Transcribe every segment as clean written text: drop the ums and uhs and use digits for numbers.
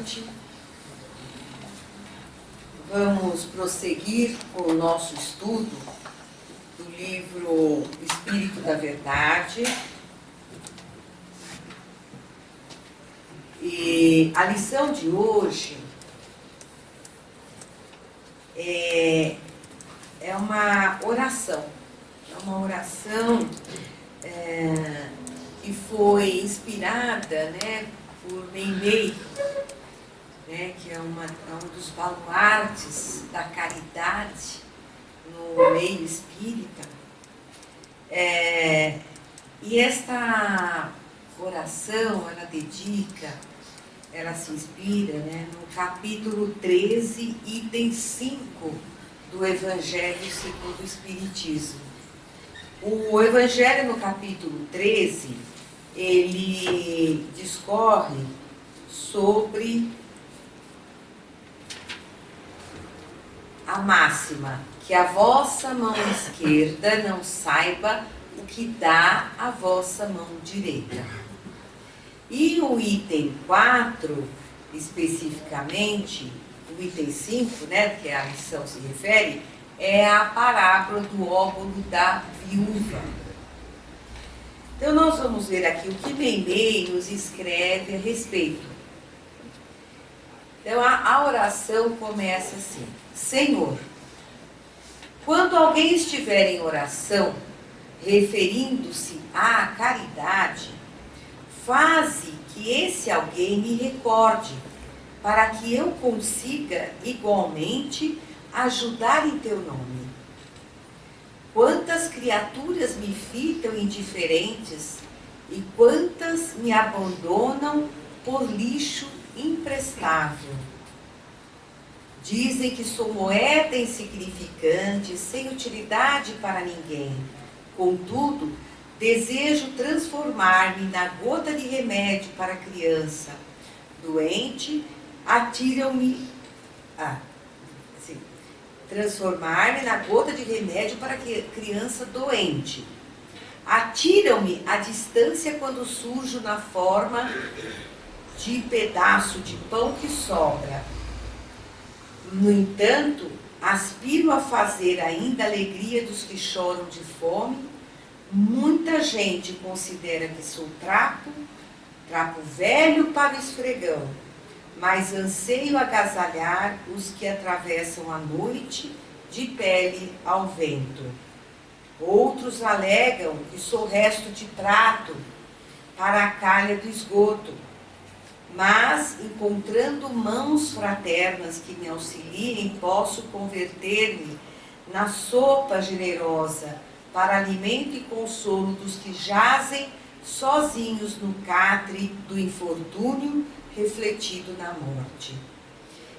noite. Vamos prosseguir com o nosso estudo do livro Espírito da Verdade. E a lição de hoje é uma oração. É uma oração que foi inspirada, né, por Meimei, né, que é um dos baluartes da caridade no meio espírita. E esta oração, ela se inspira, né, no capítulo 13, item 5 do Evangelho segundo o Espiritismo. O Evangelho no capítulo 13, ele discorre sobre a máxima que a vossa mão esquerda não saiba o que dá a vossa mão direita. E o item 4, especificamente, o item 5, né, que a lição se refere, é a parábola do óbolo da viúva. Então nós vamos ver aqui o que Meimei nos escreve a respeito. Então a oração começa assim: Senhor, quando alguém estiver em oração, referindo-se à caridade, faze que esse alguém me recorde, para que eu consiga igualmente ajudar em teu nome. Quantas criaturas me fitam indiferentes e quantas me abandonam por lixo imprestável. Dizem que sou moeda insignificante, sem utilidade para ninguém. Contudo, desejo transformar-me na gota de remédio para a criança doente, transformar-me na gota de remédio para a criança doente. Atiram-me à distância quando surjo na forma de pedaço de pão que sobra. No entanto, aspiro a fazer ainda a alegria dos que choram de fome. Muita gente considera que sou trapo velho para o esfregão, mas anseio agasalhar os que atravessam a noite de pele ao vento. Outros alegam que sou resto de prato para a calha do esgoto, mas, encontrando mãos fraternas que me auxiliem, posso converter-me na sopa generosa para alimento e consolo dos que jazem sozinhos no catre do infortúnio refletido na morte.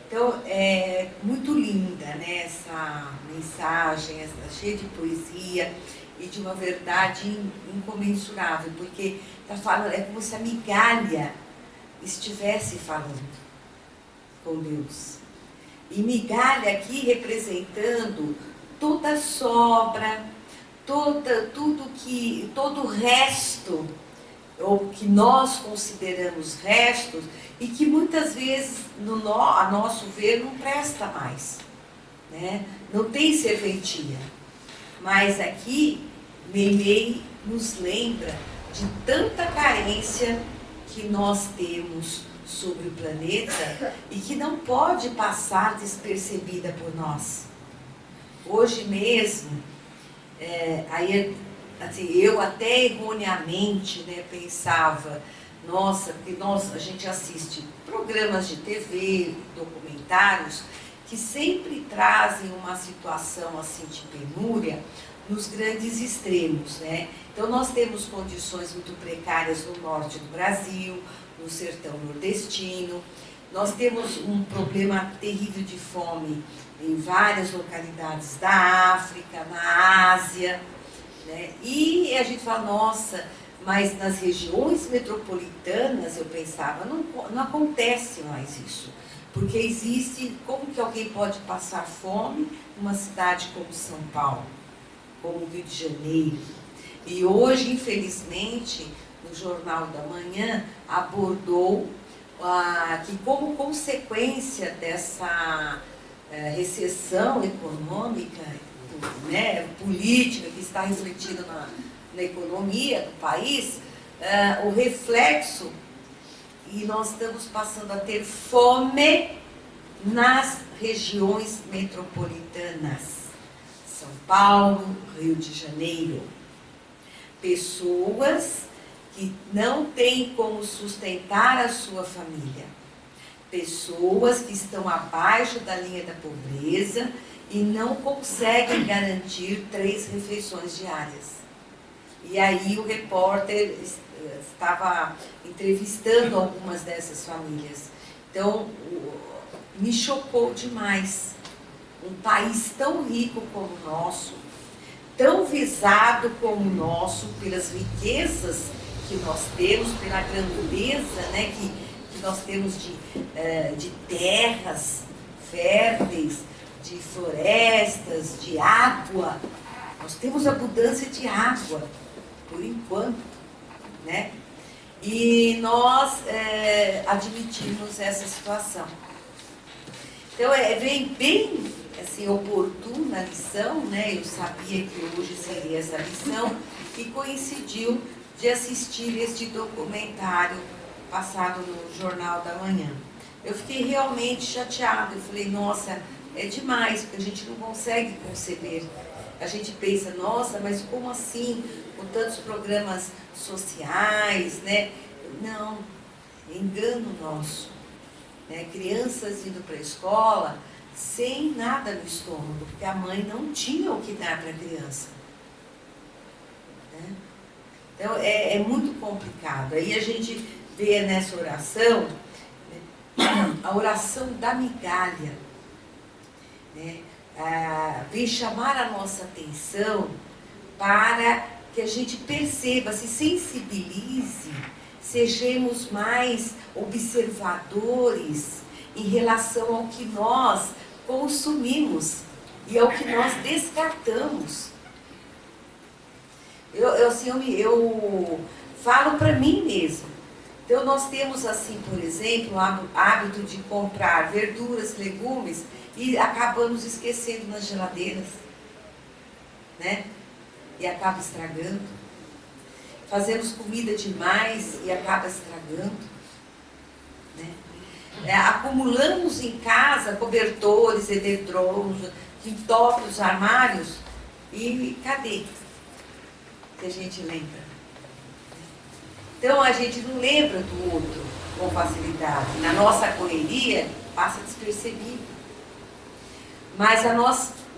Então, é muito linda, né, essa mensagem, cheia de poesia e de uma verdade incomensurável, porque está falando, é como se a migalha estivesse falando com Deus. E migalha aqui representando toda sobra, todo o resto, ou que nós consideramos restos, e que muitas vezes, a nosso ver, não presta mais, né? Não tem serventia. Mas aqui, Meimei nos lembra de tanta carência que nós temos sobre o planeta e que não pode passar despercebida por nós. Hoje mesmo, eu até erroneamente, né, pensava, nossa, porque a gente assiste programas de TV, documentários, que sempre trazem uma situação assim de penúria nos grandes extremos, né? Então nós temos condições muito precárias no norte do Brasil, no sertão nordestino, nós temos um problema terrível de fome em várias localidades da África, na Ásia, né? E a gente fala, nossa, mas nas regiões metropolitanas, eu pensava, não acontece mais isso. Porque existe, como que alguém pode passar fome numa cidade como São Paulo, como Rio de Janeiro? E hoje, infelizmente, no Jornal da Manhã, abordou que como consequência dessa recessão econômica, né, política que está refletida na economia do país, o reflexo, e nós estamos passando a ter fome nas regiões metropolitanas. São Paulo, Rio de Janeiro. Pessoas que não têm como sustentar a sua família. Pessoas que estão abaixo da linha da pobreza e não conseguem garantir 3 refeições diárias. E aí o repórter estava entrevistando algumas dessas famílias. Então, me chocou demais. Um país tão rico como o nosso, tão visado como o nosso, pelas riquezas que nós temos, pela grandeza, né, que nós temos de terras férteis, de florestas, de água. Nós temos abundância de água, por enquanto, né? E nós admitimos essa situação. Então, vem bem assim, oportuna a lição, né? Eu sabia que hoje seria essa lição e coincidiu de assistir este documentário passado no Jornal da Manhã. Eu fiquei realmente chateada, eu falei, nossa, é demais, porque a gente não consegue conceber. A gente pensa, nossa, mas como assim, com tantos programas sociais, né? Não, engano nosso. Né? Crianças indo para a escola sem nada no estômago, porque a mãe não tinha o que dar para a criança. Né? Então, é muito complicado. Aí a gente vê nessa oração, né, a oração da migalha, né, vem chamar a nossa atenção para que a gente perceba, se sensibilize, sejamos mais observadores em relação ao que nós consumimos e ao que nós descartamos. Eu falo para mim mesmo. Então, nós temos, assim, por exemplo, o hábito de comprar verduras, legumes e acabamos esquecendo nas geladeiras, né? E acaba estragando. Fazemos comida demais e acaba estragando, né? Acumulamos em casa cobertores, edredons, que entopem os armários e cadê? Que a gente lembra. Então, a gente não lembra do outro com facilidade. Na nossa correria, passa despercebido. Mas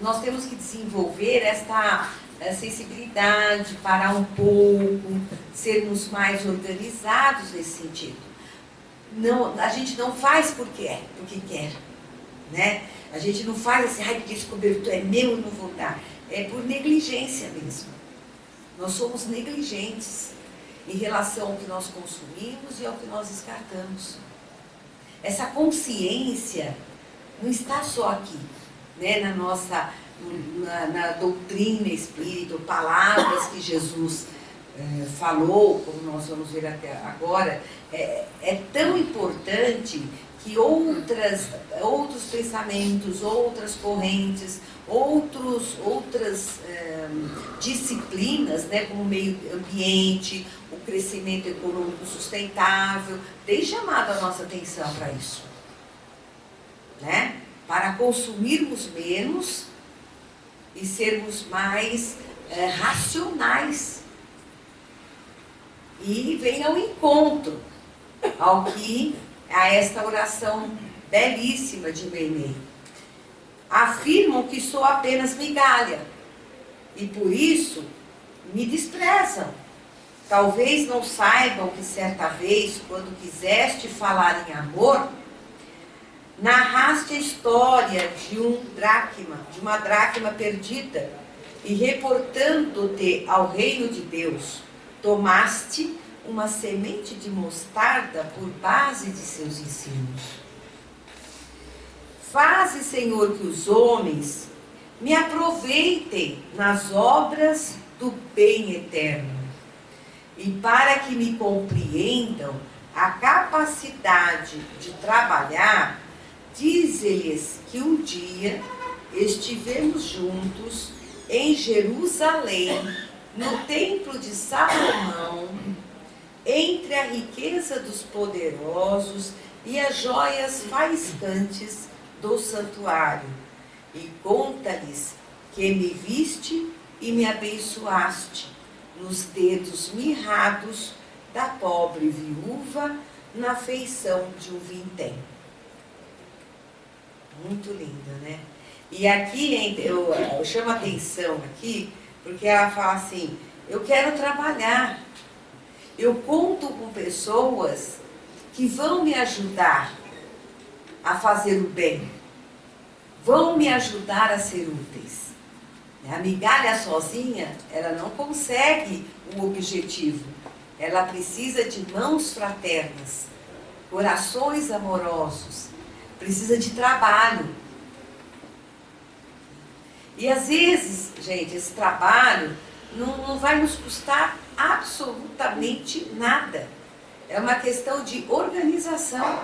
nós temos que desenvolver esta sensibilidade, parar um pouco, sermos mais organizados nesse sentido. Não, a gente não faz porque quer. Né? A gente não faz assim, ai, porque esse cobertor é meu, eu não vou dar. É por negligência mesmo. Nós somos negligentes em relação ao que nós consumimos e ao que nós descartamos. Essa consciência não está só aqui, né, na doutrina espírita, palavras que Jesus falou, como nós vamos ver até agora, é tão importante que outros pensamentos, outras correntes, outras disciplinas, né, como o meio ambiente, o crescimento econômico sustentável, tem chamado a nossa atenção para isso. Né? Para consumirmos menos e sermos mais racionais. E vem ao encontro a esta oração belíssima de Meimei. Afirmam que sou apenas migalha e por isso me desprezam. Talvez não saibam que certa vez, quando quiseste falar em amor, narraste a história de uma dracma perdida e reportando-te ao reino de Deus, tomaste uma semente de mostarda por base de seus ensinos. Faze, Senhor, que os homens me aproveitem nas obras do bem eterno, e para que me compreendam, a capacidade de trabalhar, diz-lhes que um dia estivemos juntos em Jerusalém, no templo de Salomão, entre a riqueza dos poderosos e as joias faiscantes do santuário. E conta-lhes que me viste e me abençoaste nos dedos mirrados da pobre viúva na feição de um vintém. Muito lindo, né? E aqui eu chamo a atenção aqui, porque ela fala assim, eu quero trabalhar. Eu conto com pessoas que vão me ajudar a fazer o bem. Vão me ajudar a ser úteis. A migalha sozinha, ela não consegue o objetivo. Ela precisa de mãos fraternas, corações amorosos, precisa de trabalho. E às vezes, gente, esse trabalho não vai nos custar absolutamente nada. É uma questão de organização,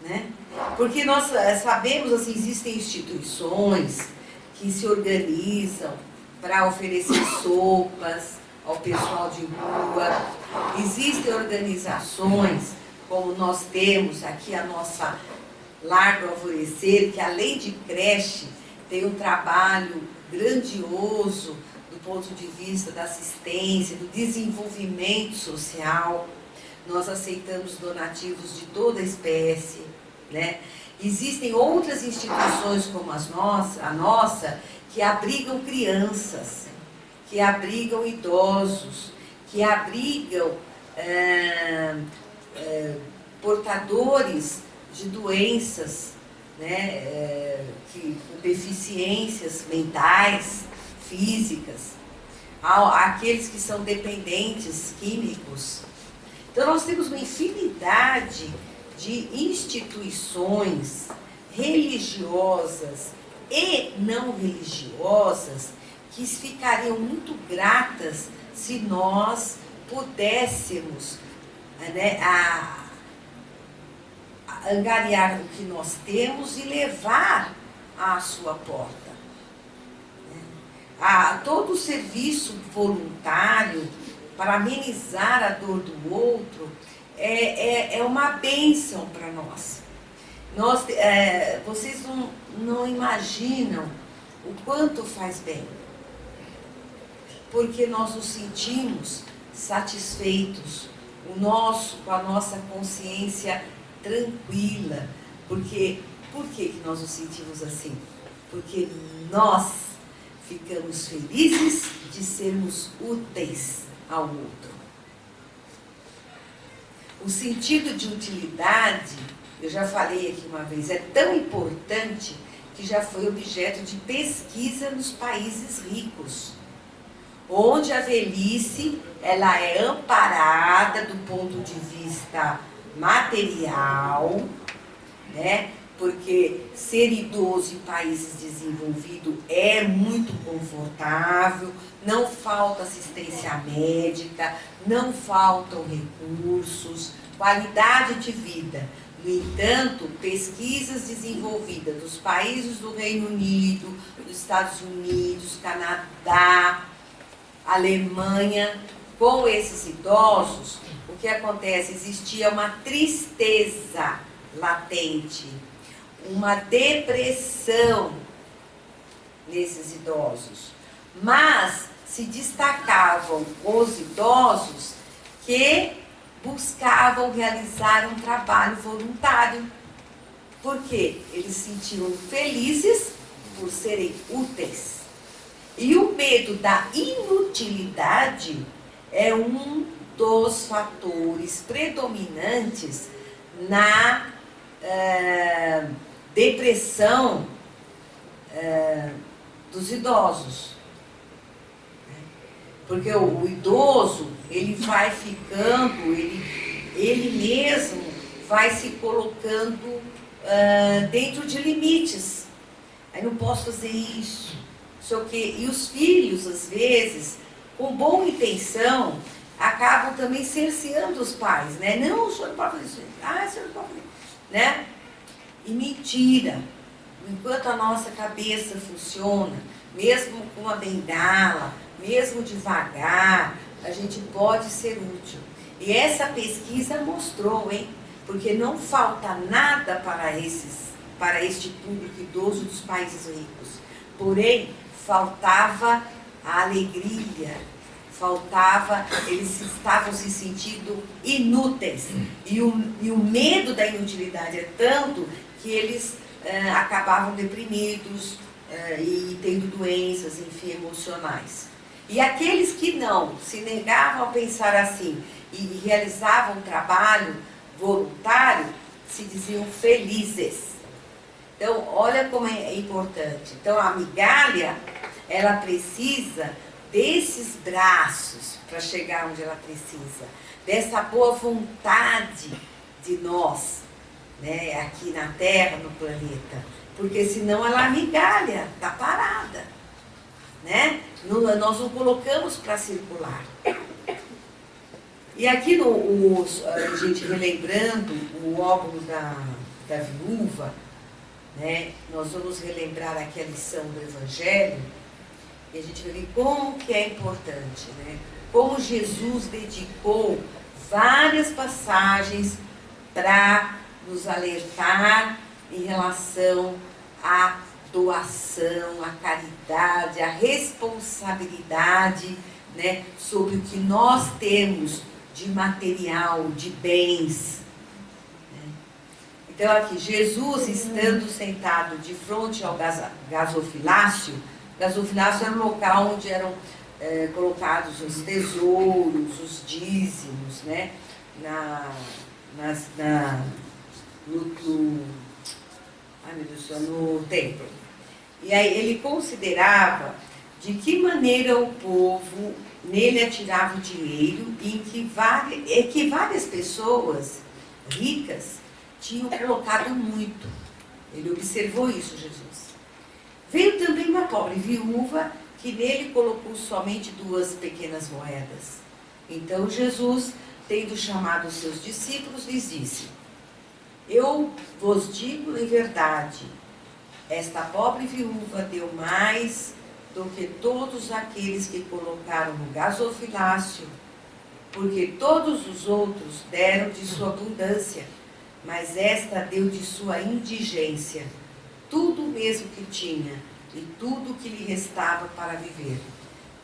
né? Porque nós sabemos, assim, existem instituições que se organizam para oferecer sopas ao pessoal de rua. Existem organizações, como nós temos aqui a nossa Lar do Alvorecer, que além de creche, tem um trabalho grandioso do ponto de vista da assistência, do desenvolvimento social. Nós aceitamos donativos de toda espécie, né? Existem outras instituições como a nossa, que abrigam crianças, que abrigam idosos, que abrigam portadores de doenças, né, com deficiências mentais, físicas, aqueles que são dependentes químicos. Então nós temos uma infinidade de instituições religiosas e não religiosas que ficariam muito gratas se nós pudéssemos, né, angariar o que nós temos e levar à sua porta. Todo o serviço voluntário para amenizar a dor do outro é uma bênção para nós. Vocês não imaginam o quanto faz bem, porque nós nos sentimos satisfeitos, com a nossa consciência tranquila. Por que nós nos sentimos assim? Porque nós ficamos felizes de sermos úteis ao outro. O sentido de utilidade, eu já falei aqui uma vez, é tão importante que já foi objeto de pesquisa nos países ricos, onde a velhice ela é amparada do ponto de vista material, né? Porque ser idoso em países desenvolvidos é muito confortável, não falta assistência médica, não faltam recursos, qualidade de vida. No entanto, pesquisas desenvolvidas dos países do Reino Unido, dos Estados Unidos, Canadá, Alemanha, com esses idosos, o que acontece? Existia uma tristeza latente, uma depressão nesses idosos, mas se destacavam os idosos que buscavam realizar um trabalho voluntário, porque eles se sentiam felizes por serem úteis. E o medo da inutilidade é um dos fatores predominantes na depressão dos idosos. Porque o idoso, ele vai ficando, ele mesmo vai se colocando dentro de limites. Aí não posso fazer isso, não sei o quê. E os filhos, às vezes, com boa intenção, acabam também cerceando os pais, né? Não, o senhor não pode fazer isso. Ah, o senhor não pode fazer, né? E mentira. Enquanto a nossa cabeça funciona, mesmo com a bengala, mesmo devagar, a gente pode ser útil. E essa pesquisa mostrou, hein? Porque não falta nada para este público idoso dos países ricos. Porém, faltava a alegria, eles estavam se sentindo inúteis. E o medo da inutilidade é tanto que eles acabavam deprimidos e tendo doenças, enfim, emocionais. E aqueles que não se negavam a pensar assim e realizavam um trabalho voluntário, se diziam felizes. Então, olha como é importante. Então, a migalha, ela precisa desses braços para chegar onde ela precisa, dessa boa vontade de nós, né, aqui na Terra, no planeta, porque senão ela migalha, está parada, né? Nós não colocamos para circular. E aqui a gente relembrando o óbolo da viúva, né, nós vamos relembrar aqui a lição do Evangelho, e a gente vai ver como que é importante, né? Como Jesus dedicou várias passagens para nos alertar em relação à doação, à caridade, à responsabilidade, né, sobre o que nós temos de material, de bens. Né? Então aqui, Jesus estando sentado de frente ao gasofilácio, gasofilácio era um local onde eram colocados os tesouros, os dízimos, né, no templo. E aí ele considerava de que maneira o povo nele atirava o dinheiro e que várias pessoas ricas tinham colocado muito. Ele observou isso, Jesus. Veio também uma pobre viúva que nele colocou somente 2 pequenas moedas. Então Jesus, tendo chamado os seus discípulos, lhes disse: eu vos digo em verdade, esta pobre viúva deu mais do que todos aqueles que colocaram no gasofilácio, porque todos os outros deram de sua abundância, mas esta deu de sua indigência, tudo mesmo que tinha e tudo que lhe restava para viver.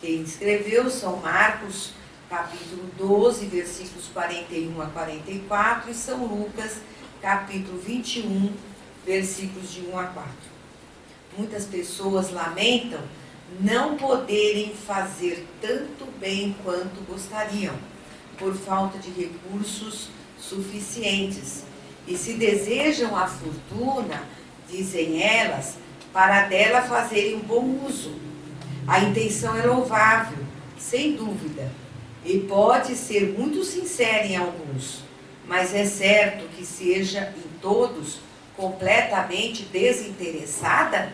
Quem escreveu São Marcos, capítulo 12, versículos 41 a 44, e São Lucas, capítulo 21, versículos de 1 a 4. Muitas pessoas lamentam não poderem fazer tanto bem quanto gostariam, por falta de recursos suficientes, e se desejam a fortuna, dizem elas, para dela fazerem um bom uso. A intenção é louvável, sem dúvida, e pode ser muito sincera em alguns, mas é certo que seja em todos completamente desinteressada?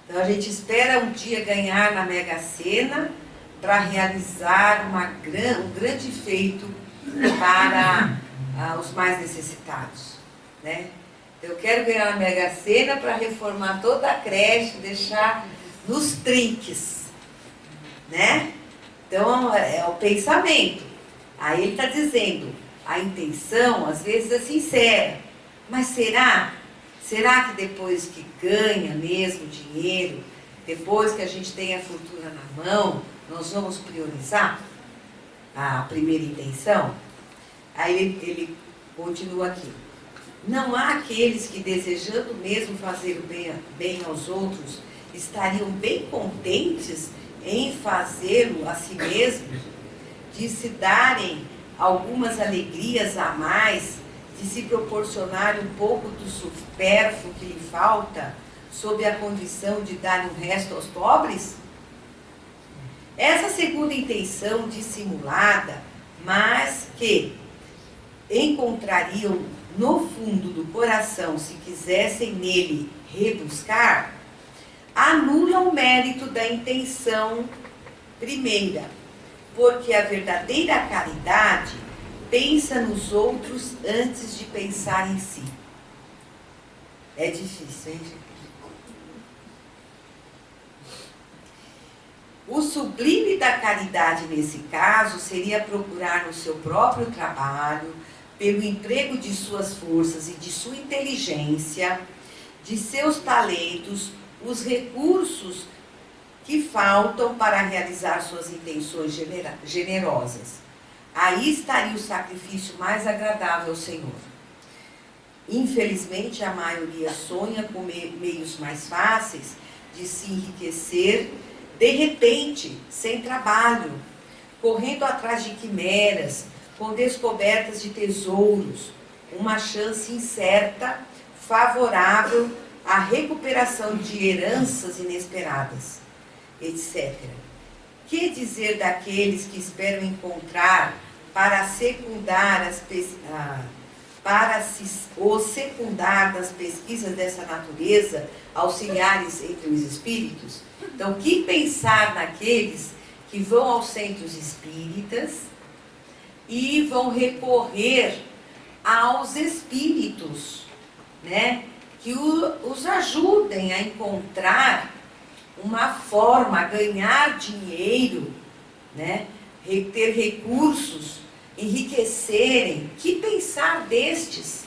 Então a gente espera um dia ganhar na Mega Sena para realizar um grande feito para os mais necessitados, né? Eu quero ganhar na Mega Sena para reformar toda a creche, deixar nos trinques, né? Então é o pensamento. Aí ele está dizendo, a intenção às vezes é sincera, mas será? Será que depois que ganha mesmo dinheiro, depois que a gente tem a fortuna na mão, nós vamos priorizar a primeira intenção? Aí ele continua aqui. Não há aqueles que, desejando mesmo fazer o bem aos outros, estariam bem contentes em fazê-lo a si mesmos, de se darem algumas alegrias a mais, de se proporcionar um pouco do supérfluo que lhe falta, sob a condição de dar o resto aos pobres? Essa segunda intenção dissimulada, mas que encontrariam no fundo do coração, se quisessem nele rebuscar, anula o mérito da intenção primeira. porque a verdadeira caridade pensa nos outros antes de pensar em si. É difícil, hein, gente? O sublime da caridade, nesse caso, seria procurar no seu próprio trabalho, pelo emprego de suas forças e de sua inteligência, de seus talentos, os recursos que faltam para realizar suas intenções generosas. Aí estaria o sacrifício mais agradável ao Senhor. Infelizmente, a maioria sonha com meios mais fáceis de se enriquecer, de repente, sem trabalho, correndo atrás de quimeras, com descobertas de tesouros, uma chance incerta, favorável à recuperação de heranças inesperadas, etc. Que dizer daqueles que esperam encontrar para secundar o secundar das pesquisas dessa natureza, auxiliares entre os espíritos? Então, que pensar naqueles que vão aos centros espíritas e vão recorrer aos espíritos, né, que os ajudem a encontrar uma forma, a ganhar dinheiro, né, ter recursos, enriquecerem. Que pensar destes?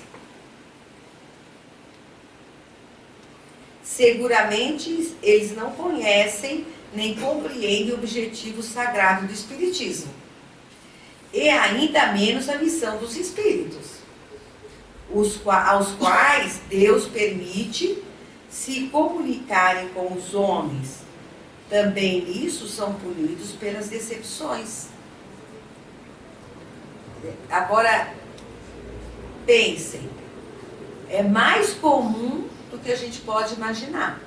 Seguramente eles não conhecem nem compreendem o objetivo sagrado do Espiritismo, e ainda menos a missão dos espíritos, aos quais Deus permite se comunicarem com os homens. Também nisso são punidos pelas decepções. Agora, pensem, é mais comum do que a gente pode imaginar.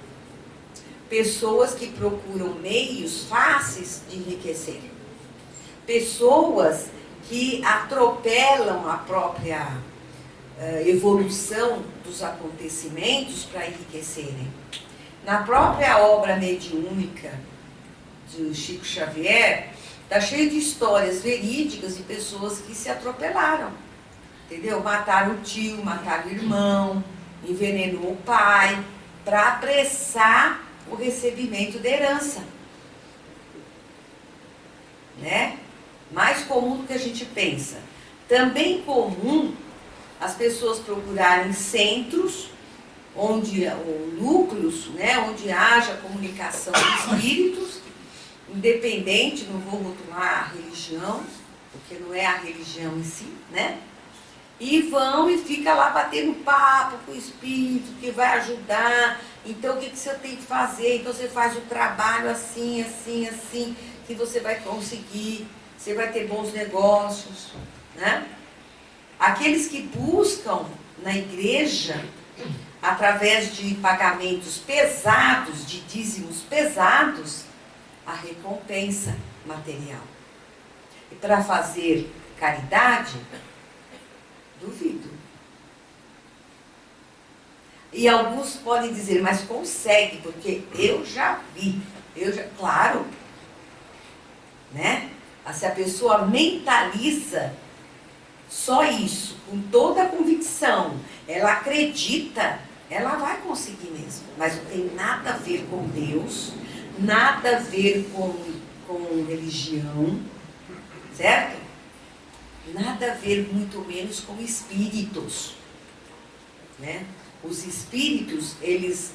Pessoas que procuram meios fáceis de enriquecer. Pessoas que atropelam a própria evolução dos acontecimentos para enriquecerem. Na própria obra mediúnica de Chico Xavier, está cheio de histórias verídicas de pessoas que se atropelaram, entendeu? Mataram o tio, mataram o irmão, envenenou o pai, para apressar o recebimento da herança, né? Mais comum do que a gente pensa. Também comum as pessoas procurarem centros, ou núcleos, né, onde haja comunicação de espíritos, independente, não vou rotular a religião, porque não é a religião em si, né? E vão e fica lá batendo papo com o espírito, que vai ajudar. Então, o que você tem que fazer? Então, você faz o trabalho assim, assim, assim, que você vai conseguir, você vai ter bons negócios, né? Aqueles que buscam na igreja, através de pagamentos pesados, de dízimos pesados, a recompensa material. E para fazer caridade, duvido. E alguns podem dizer, mas consegue, porque eu já vi, claro, né? Se a pessoa mentaliza só isso, com toda a convicção, ela acredita, ela vai conseguir mesmo. Mas não tem nada a ver com Deus, nada a ver com religião, certo? Nada a ver, muito menos, com espíritos, né? Os espíritos, eles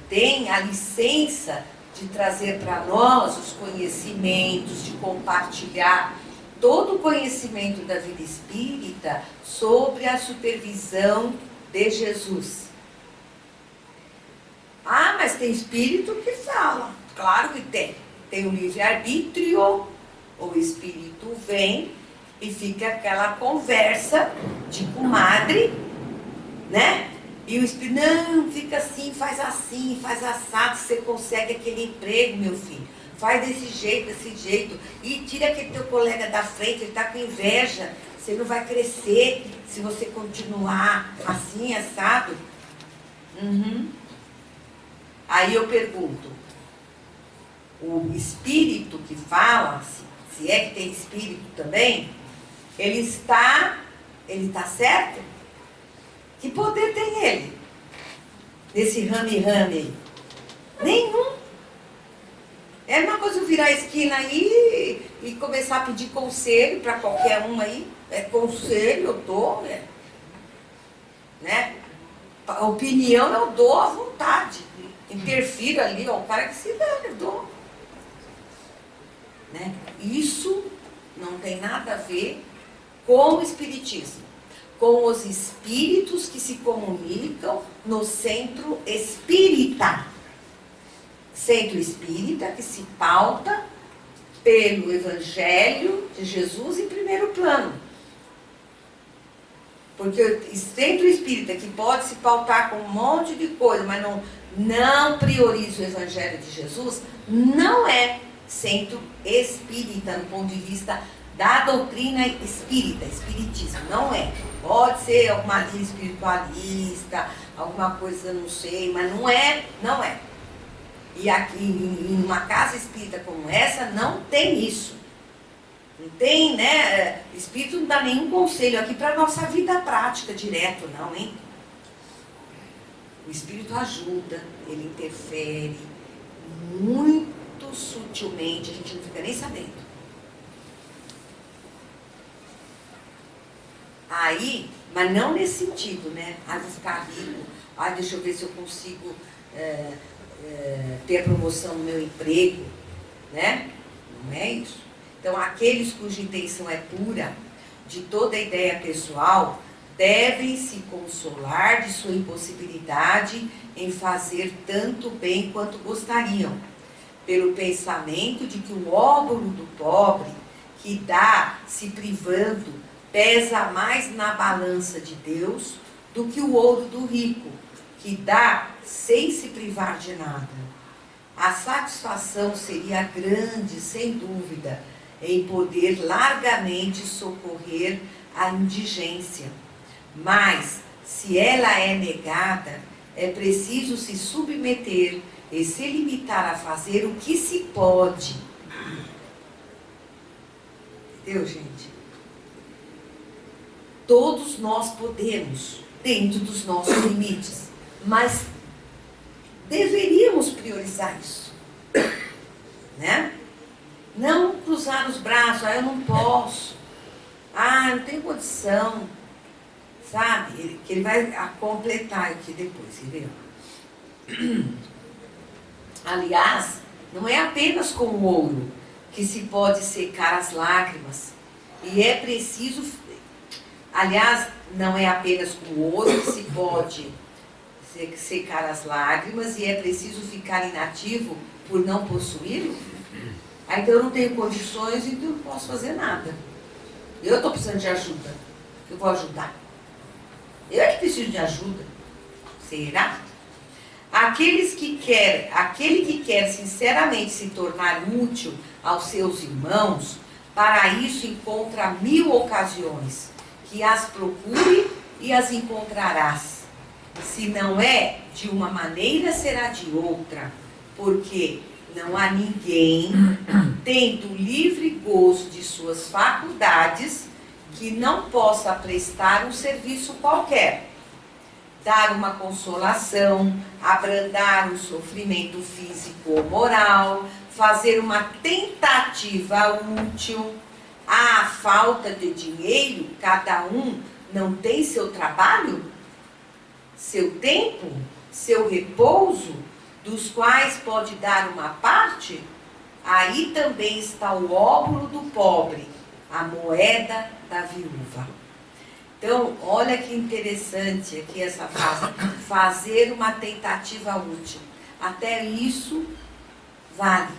têm a licença de trazer para nós os conhecimentos, de compartilhar todo o conhecimento da vida espírita sobre a supervisão de Jesus. Ah, mas tem espírito que fala. Claro que tem. Tem o livre-arbítrio, o espírito vem e fica aquela conversa de comadre, né? E o espírito, não, fica assim, faz assado, você consegue aquele emprego, meu filho. Faz desse jeito, e tira aquele teu colega da frente, ele está com inveja, você não vai crescer se você continuar assim, assado. Aí eu pergunto, o espírito que fala, se é que tem espírito também, ele está certo? Que poder tem ele? Nesse rame-rame? Nenhum. É uma coisa eu virar a esquina aí e começar a pedir conselho para qualquer um aí. É conselho, eu dou, né? A opinião eu dou à vontade. Interfiro ali, ó, o cara que se dane, eu dou. Né? Isso não tem nada a ver com o espiritismo, com os espíritos que se comunicam no centro espírita. Centro espírita que se pauta pelo Evangelho de Jesus em primeiro plano. Porque o centro espírita que pode se pautar com um monte de coisa, mas não prioriza o Evangelho de Jesus, não é centro espírita, no ponto de vista da doutrina espírita, espiritismo, não é. Pode ser alguma linha espiritualista, alguma coisa, não sei, mas não é. E aqui, em uma casa espírita como essa, não tem isso. Não tem, né? Espírito não dá nenhum conselho aqui para a nossa vida prática, direto, não, hein? O Espírito ajuda, ele interfere muito sutilmente, a gente não fica nem sabendo. Aí, mas não nesse sentido, né? Ah, vou ficar rico, deixa eu ver se eu consigo ter a promoção no meu emprego, né? Não é isso. Então, aqueles cuja intenção é pura, de toda a ideia pessoal, devem se consolar de sua impossibilidade em fazer tanto bem quanto gostariam, pelo pensamento de que o óbolo do pobre, que dá se privando, pesa mais na balança de Deus do que o ouro do rico, que dá sem se privar de nada. A satisfação seria grande, sem dúvida, em poder largamente socorrer a indigência. Mas, se ela é negada, é preciso se submeter e se limitar a fazer o que se pode. Entendeu, gente? Todos nós podemos, dentro dos nossos limites, mas deveríamos priorizar isso, né? Não cruzar os braços, eu não posso, não tenho condição, sabe? Que ele vai completar aqui depois, entendeu? Aliás, não é apenas com o ouro que se pode secar as lágrimas, e é preciso, aliás, não é apenas com o ouro que se pode secar as lágrimas, e é preciso ficar inativo por não possuí-lo? Então eu não tenho condições, então eu não posso fazer nada. Eu estou precisando de ajuda. Eu vou ajudar. Eu é que preciso de ajuda. Será? Aquele que quer sinceramente se tornar útil aos seus irmãos, para isso encontra 1000 ocasiões, que as procure e as encontrarás. Se não é de uma maneira, será de outra, porque não há ninguém, tendo livre gozo de suas faculdades, que não possa prestar um serviço qualquer, dar uma consolação, abrandar um sofrimento físico ou moral, fazer uma tentativa útil. À falta de dinheiro, cada um não tem seu trabalho, seu tempo, seu repouso, dos quais pode dar uma parte. Aí também está o óbolo do pobre, a moeda da viúva. Então, olha que interessante aqui essa frase, fazer uma tentativa útil. Até isso vale.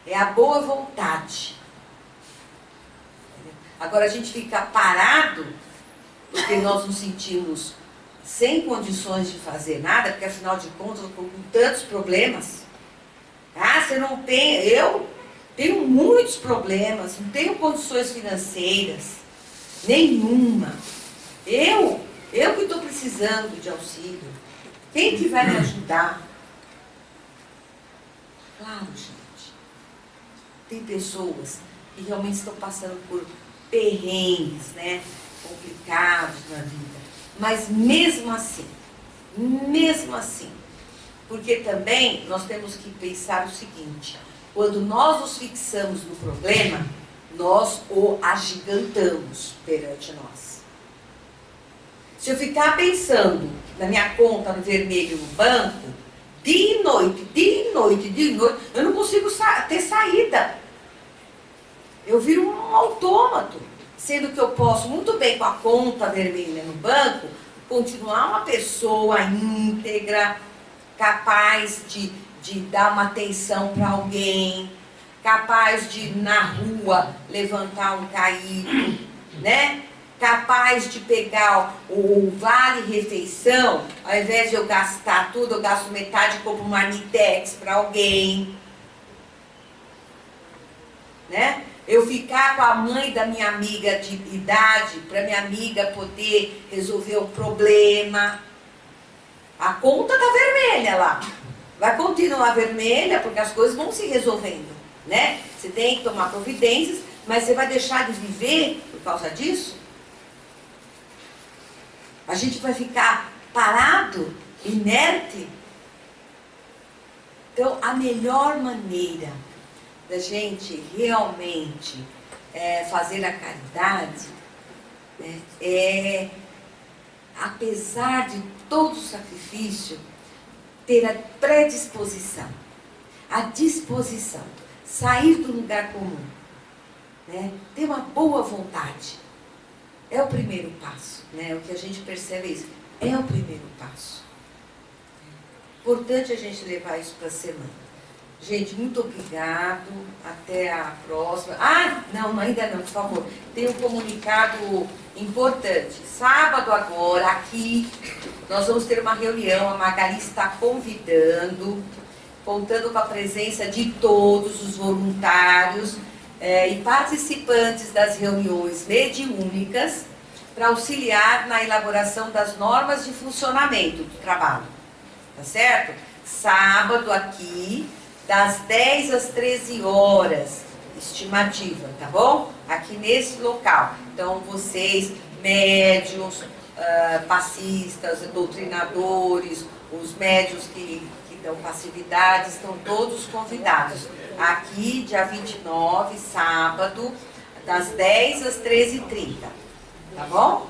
É a boa vontade. Agora a gente fica parado, porque nós nos sentimos sem condições de fazer nada, porque afinal de contas eu estou com tantos problemas. Você não tem... Eu tenho muitos problemas, não tenho condições financeiras, nenhuma. Eu que estou precisando de auxílio. Quem que vai me ajudar? Claro, gente. tem pessoas que realmente estão passando por perrengues, né, complicados na vida. Mas mesmo assim, porque também nós temos que pensar o seguinte: quando nós nos fixamos no problema, nós o agigantamos perante nós. Se eu ficar pensando na minha conta no vermelho no banco, dia e noite, eu não consigo ter saída. Eu viro um autômato, sendo que eu posso muito bem com a conta vermelha no banco, continuar uma pessoa íntegra, capaz de dar uma atenção para alguém, capaz de, na rua, levantar um caído, né? Capaz de pegar o vale-refeição, ao invés de eu gastar tudo, eu gasto metade e compro um marmitex para alguém, né? Eu ficar com a mãe da minha amiga de idade, para minha amiga poder resolver o problema. A conta tá vermelha lá. Vai continuar vermelha, porque as coisas vão se resolvendo, né? Você tem que tomar providências, mas você vai deixar de viver por causa disso? A gente vai ficar parado, inerte? Então, a melhor maneira da gente realmente fazer a caridade, né, apesar de todo o sacrifício, ter a predisposição, a disposição, sair do lugar comum, né, ter uma boa vontade. É o primeiro passo, né? O que a gente percebe é isso. É o primeiro passo. Importante a gente levar isso para a semana. Gente, muito obrigado. Até a próxima. Ah, não, ainda não, por favor. Tem um comunicado importante. Sábado agora, aqui, nós vamos ter uma reunião. A Magali está convidando, contando com a presença de todos os voluntários e participantes das reuniões mediúnicas para auxiliar na elaboração das normas de funcionamento do trabalho. Tá certo? Sábado aqui, das 10 às 13 horas, estimativa, tá bom? Aqui nesse local. Então, vocês, médiuns, passistas, doutrinadores, os médiuns que dão passividade, estão todos convidados. Aqui, dia 29, sábado, das 10 às 13h30. Tá bom?